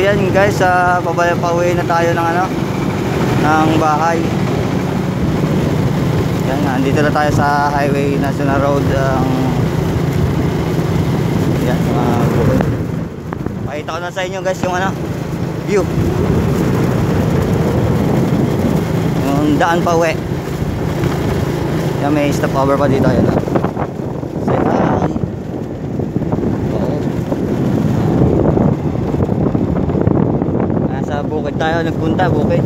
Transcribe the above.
yan guys, pauwi na tayo ng ng bahay. Yan, andito na tayo sa highway, National Road. Yan, pakita ko na sa inyo guys yung view, yung daan pa uwi. Yan, may stopover pa dito. Yan, nasa bukid tayo nagpunta, bukid.